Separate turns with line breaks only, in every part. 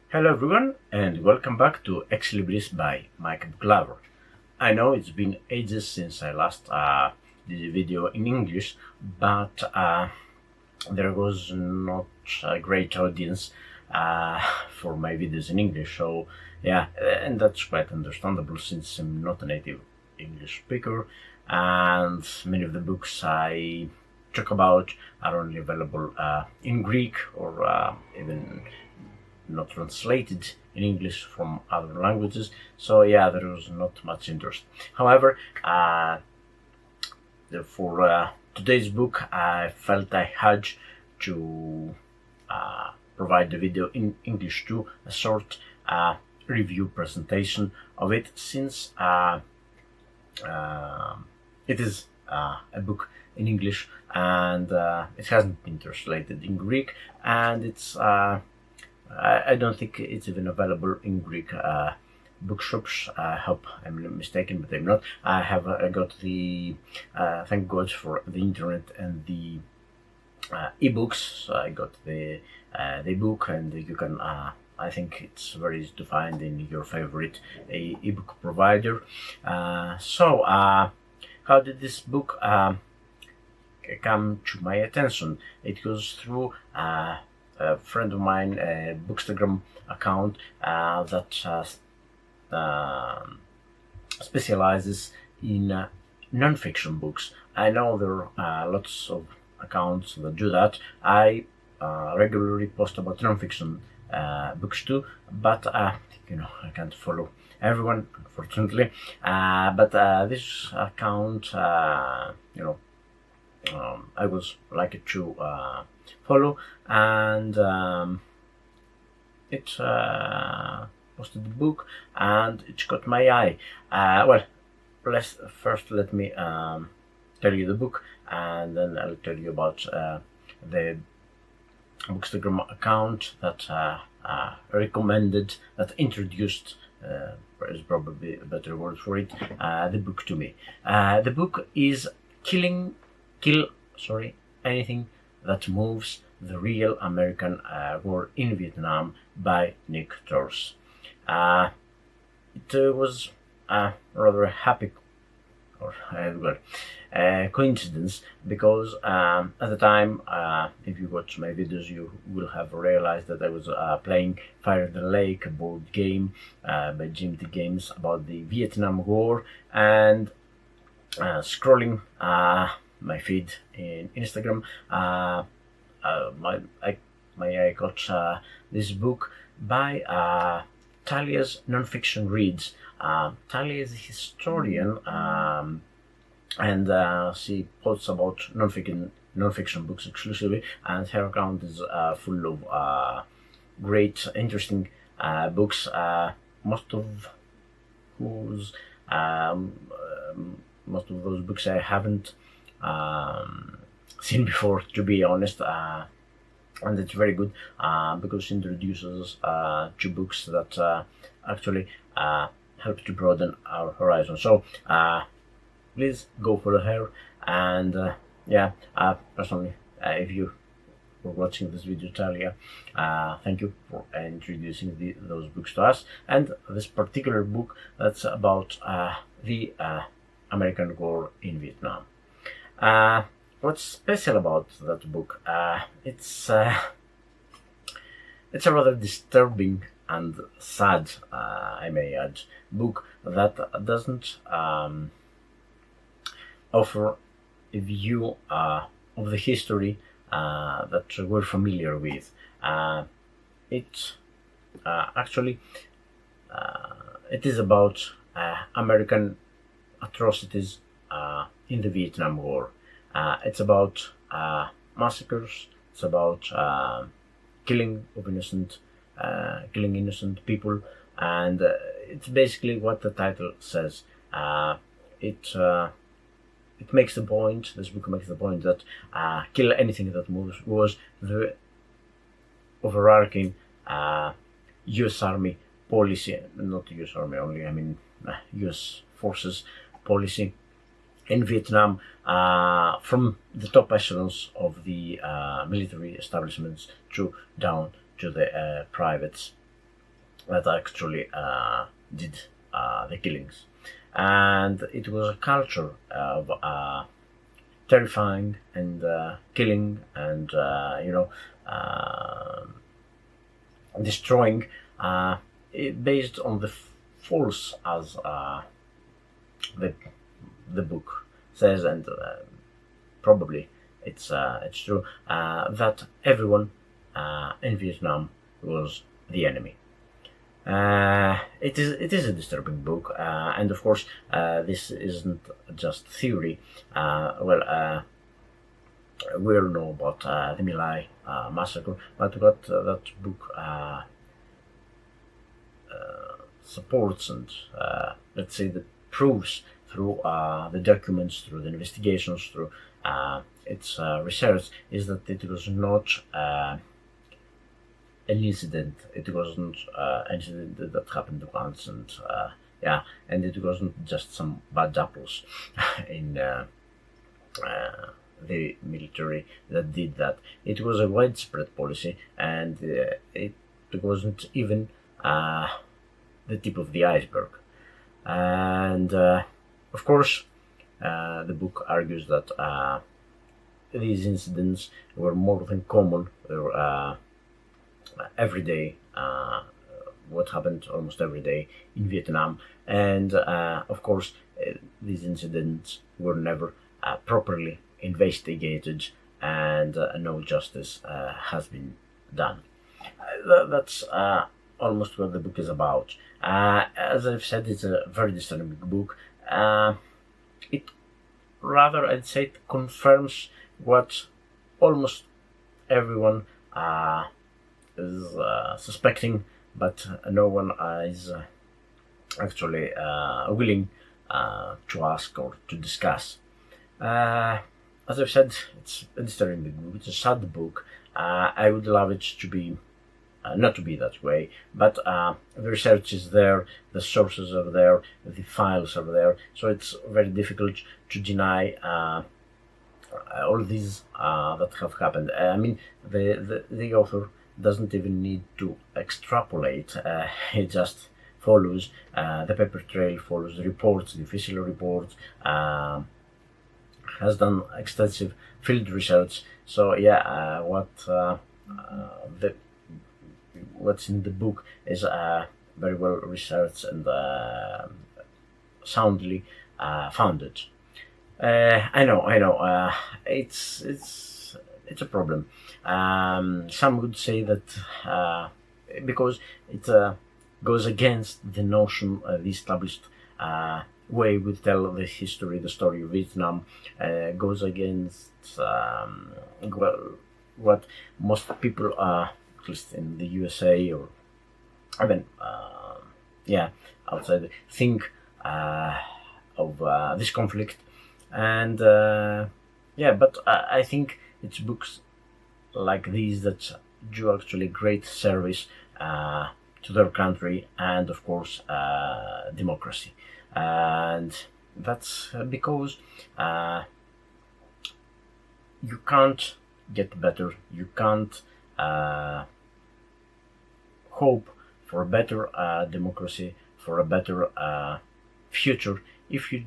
Hello everyone and welcome back to Libris by Mike Glover. I know it's been ages since I last did a video in English, but there was not a great audience for my videos in English, so yeah, and that's quite understandable since I'm not a native English speaker and many of the books I talk about are only available in Greek or even not translated in English from other languages. So yeah, there was not much interest. However, for today's book, I felt I had to provide the video in English too, a short review presentation of it, since it is a book in English and it hasn't been translated in Greek, and I don't think it's even available in Greek bookshops. I hope I'm mistaken, but I'm not. I got the thank God for the internet and the ebooks. So I got the book, and you can. I think it's very easy to find in your favorite ebook provider. How did this book come to my attention? It goes through a friend of mine, a Bookstagram account that specializes in non-fiction books. I know there are lots of accounts that do that. I regularly post about non-fiction books too, but I can't follow everyone, unfortunately. But this account, I was like to follow, and it posted the book, and it caught my eye. First let me tell you the book, and then I'll tell you about the Bookstagram account that recommended, that introduced, is probably a better word for it, the book to me. The book is Kill Anything That Moves: The Real American War in Vietnam by Nick Turse. It was a rather happy coincidence, because at the time, if you watch my videos, you will have realized that I was playing Fire the Lake, a board game by Jim T. Games about the Vietnam War, and scrolling my feed in Instagram, my eye got this book by Talia's Nonfiction Reads. Talia is a historian, and she posts about nonfiction books exclusively, and her account is full of great, interesting books. Most of whose most of those books I haven't seen before, to be honest, and it's very good because it introduces two books that actually help to broaden our horizon. So please go follow her, and personally, if you were watching this video, Talia, thank you for introducing those books to us, and this particular book that's about the American War in Vietnam. What's special about that book? It's a rather disturbing and sad, I may add, book that doesn't offer a view of the history that we're familiar with. It actually it is about American atrocities in the Vietnam War. It's about massacres. It's about killing innocent people, and it's basically what the title says. It makes the point. This book makes the point that kill anything that moves was the overarching U.S. Army policy, not U.S. Army only. I mean, U.S. forces policy in Vietnam, from the top echelons of the military establishments down to the privates. that actually did the killings. And it was a culture of terrifying and killing and destroying, based on the false, as the the book says, and probably it's true, that everyone in Vietnam was the enemy. It is a disturbing book, and of course, this isn't just theory. We all know about the My Lai massacre, but what that book supports and let's say that proves through the documents, through the investigations, through its research, is that it was not an incident. It wasn't an incident that happened once, and and it wasn't just some bad apples in the military that did that. It was a widespread policy, and it wasn't even the tip of the iceberg. And of course, the book argues that these incidents were more than common. They were every day, what happened almost every day in Vietnam, and of course, these incidents were never properly investigated, and no justice has been done. That's almost what the book is about. As I've said, it's a very disturbing book. It rather, I'd say, it confirms what almost everyone is suspecting, but no one is actually willing to ask or to discuss. As I've said, it's a disturbing book. It's a sad book. I would love it to be not to be that way, but the research is there, the sources are there, the files are there, so it's very difficult to deny all these that have happened. I mean, the author doesn't even need to extrapolate. He just follows the paper trail, follows the reports, the official reports, has done extensive field research. So yeah, what's in the book is very well researched and soundly founded. I know. It's a problem. Some would say that because it goes against the notion, the established way we tell the history, the story of Vietnam, goes against what most people, at least in the USA or even outside, think of this conflict. And but I think it's books like these that do actually great service to their country and, of course, democracy. And that's because you can't get better, you can't hope for a better democracy, for a better future, if you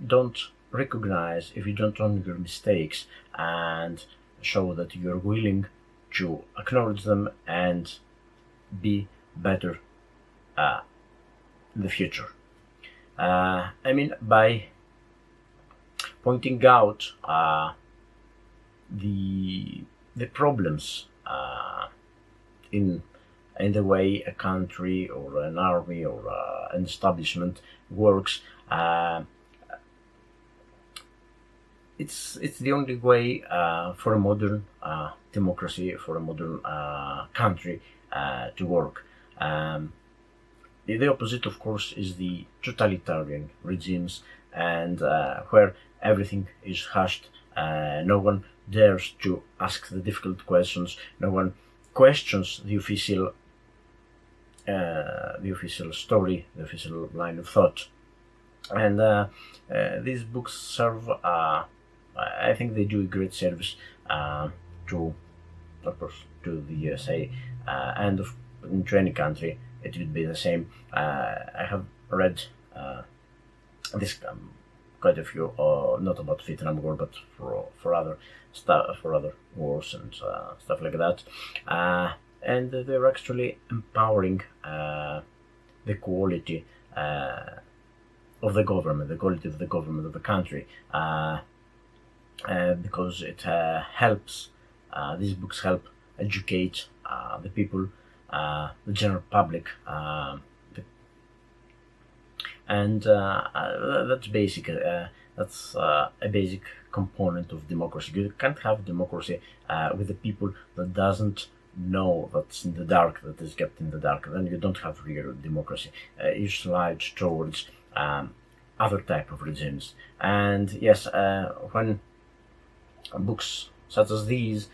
don't recognize, if you don't own your mistakes and show that you're willing to acknowledge them and be better in the future. I mean, by pointing out the problems in the way a country or an army or an establishment works, it's the only way for a modern democracy, for a modern country to work. The opposite, of course, is the totalitarian regimes, and where everything is hushed. No one dares to ask the difficult questions. No one questions the official story, the official line of thought. And these books serve, I think they do a great service to, of course, to the USA and to any country it would be the same. I have read this quite a few, not about Vietnam War, but for other stuff, for other wars and stuff like that, and they're actually empowering the quality of the government, the quality of the government of the country, because it helps. These books help educate the people, the general public, and that's basic. That's a basic component of democracy. You can't have democracy with the people that doesn't know that's in the dark, that is kept in the dark. Then you don't have real democracy. You slide towards other type of regimes. And yes, when books such as these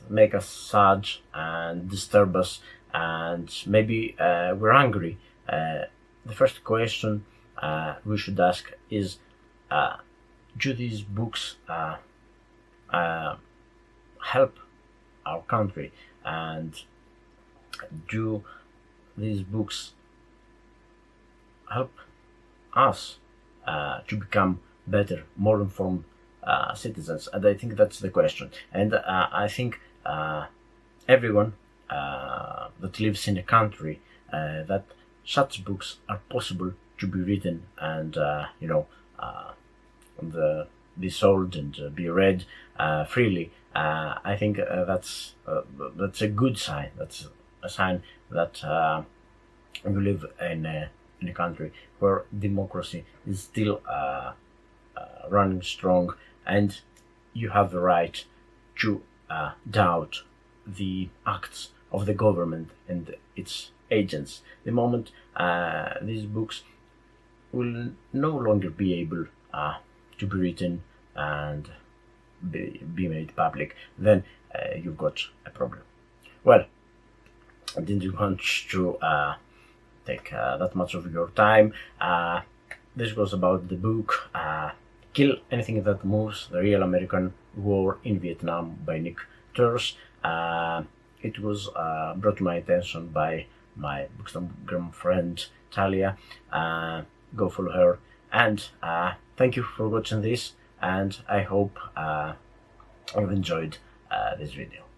make us sad and disturb us, and maybe we're angry, the first question we should ask is, do these books help our country, and do these books help us to become better, more informed citizens? And I think that's the question. And I think everyone that lives in a country that such books are possible to be written and be sold and be read freely. I think that's a good sign. That's a sign that we live in a country where democracy is still running strong, and you have the right to doubt the acts of the government and its agents. The moment these books will no longer be able to be written and be made public, then you've got a problem. Well, I didn't want to take that much of your time. This was about the book Kill Anything That Moves, The Real American War in Vietnam by Nick Turse. It was brought to my attention by my Bookstagram friend Talia. Go follow her, and thank you for watching this, and I hope you've enjoyed this video.